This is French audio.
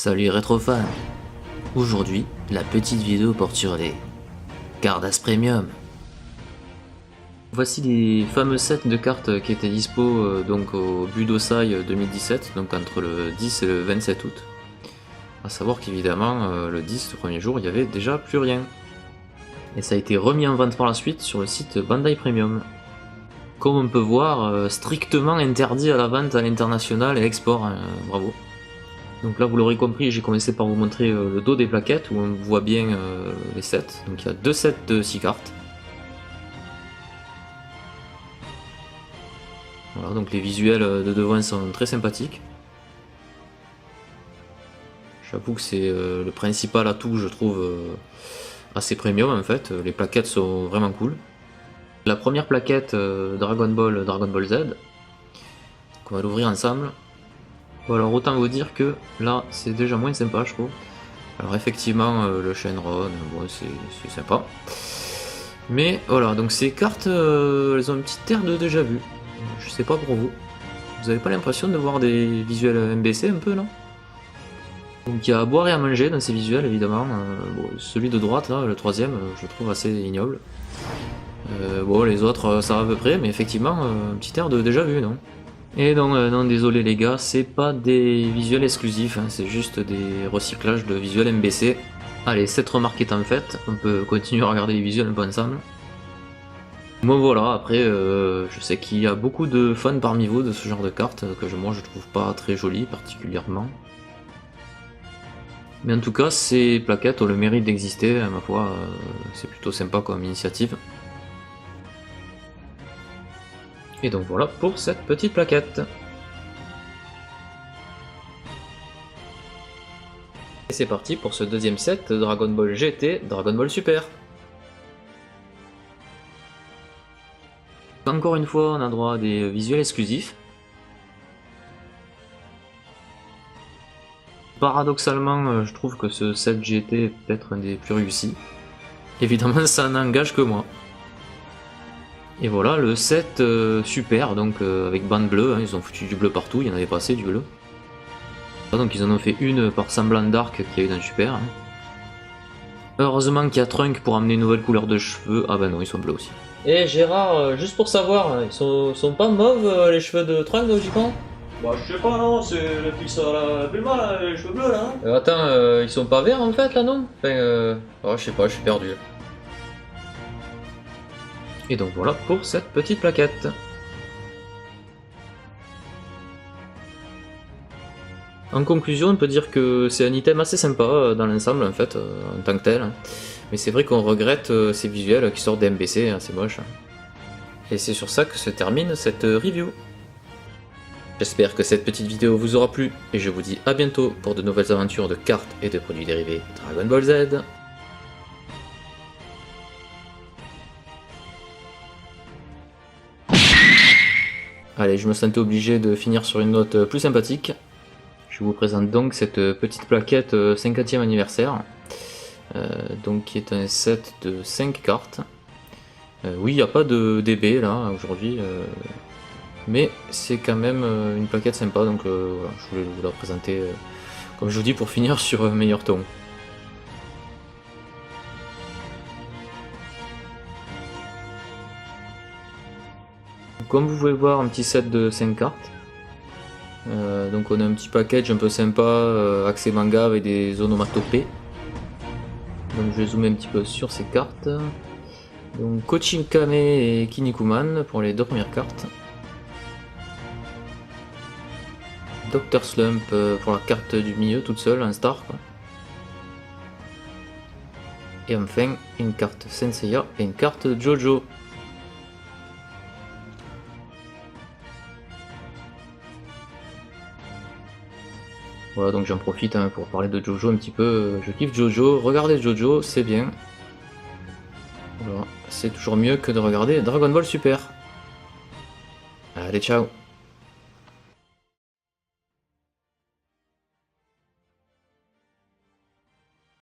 Salut rétrofans. Aujourd'hui, la petite vidéo porte sur les Cardass Premium. Voici les fameux sets de cartes qui étaient dispo donc au Budosai 2017, donc entre le 10 et le 27 août. A savoir qu'évidemment, le 10, le premier jour, il n'y avait déjà plus rien. Et ça a été remis en vente par la suite sur le site Bandai Premium. Comme on peut voir, strictement interdit à la vente à l'international et export, hein, bravo. Donc là vous l'aurez compris, j'ai commencé par vous montrer le dos des plaquettes où on voit bien les sets. Donc il y a deux sets de 6 cartes. Voilà, donc les visuels de devant sont très sympathiques. J'avoue que c'est le principal atout, je trouve, assez premium en fait. Les plaquettes sont vraiment cool. La première plaquette Dragon Ball Z, qu'on va l'ouvrir ensemble. Bon, alors autant vous dire que là c'est déjà moins sympa je trouve. Alors effectivement le Shenron, bon, c'est sympa. Mais voilà, donc ces cartes elles ont une petite air de déjà vu. Je sais pas pour vous. Vous avez pas l'impression de voir des visuels MBC un peu, non? Donc il y a à boire et à manger dans ces visuels évidemment. Bon, celui de droite là, le troisième, je le trouve assez ignoble. Bon les autres ça va à peu près, mais effectivement un petit air de déjà vu, non? Et non, désolé les gars, c'est pas des visuels exclusifs, hein, c'est juste des recyclages de visuels MBC. Allez, cette remarque étant faite, on peut continuer à regarder les visuels un peu ensemble. Bon voilà, après je sais qu'il y a beaucoup de fans parmi vous de ce genre de cartes que moi je trouve pas très jolies particulièrement. Mais en tout cas, ces plaquettes ont le mérite d'exister, à ma foi, c'est plutôt sympa comme initiative. Et donc voilà pour cette petite plaquette. Et c'est parti pour ce deuxième set de Dragon Ball GT, Dragon Ball Super. Encore une fois, on a droit à des visuels exclusifs. Paradoxalement, je trouve que ce set GT est peut-être un des plus réussis. Évidemment, ça n'engage que moi. Et voilà le set super, donc avec bande bleue, hein, ils ont foutu du bleu partout, il y en avait pas assez du bleu. Donc ils en ont fait une par semblant d'arc qu'il y a eu dans le super. Hein. Heureusement qu'il y a Trunk pour amener une nouvelle couleur de cheveux, ah bah non, ils sont bleus aussi. Et Gérard, juste pour savoir, ils sont pas mauves les cheveux de Trunk logiquement? Bah je sais pas non, c'est le fils à la Bulma là, les cheveux bleus là. Attends, ils sont pas verts en fait là non? Enfin, oh, je sais pas, je suis perdu. Et donc voilà pour cette petite plaquette. En conclusion, on peut dire que c'est un item assez sympa dans l'ensemble en fait, en tant que tel. Mais c'est vrai qu'on regrette ces visuels qui sortent des MBC, hein, c'est moche. Et c'est sur ça que se termine cette review. J'espère que cette petite vidéo vous aura plu, et je vous dis à bientôt pour de nouvelles aventures de cartes et de produits dérivés Dragon Ball Z. Allez, je me sentais obligé de finir sur une note plus sympathique. Je vous présente donc cette petite plaquette 50e anniversaire, donc qui est un set de 5 cartes. Oui, il n'y a pas de DB là aujourd'hui, mais c'est quand même une plaquette sympa, donc voilà, je voulais vous la présenter, comme je vous dis, pour finir sur un meilleur ton. Comme vous pouvez voir, un petit set de 5 cartes. Donc on a un petit package un peu sympa, axé manga avec des onomatopées. Donc je vais zoomer un petit peu sur ces cartes. Donc Kochin Kame et Kinnikuman pour les deux premières cartes. Dr Slump pour la carte du milieu toute seule, un star quoi. Et enfin une carte Senseiya et une carte Jojo. Voilà, donc j'en profite hein, pour parler de Jojo un petit peu. Je kiffe Jojo, regardez Jojo, c'est bien. Voilà, c'est toujours mieux que de regarder Dragon Ball Super. Allez, ciao!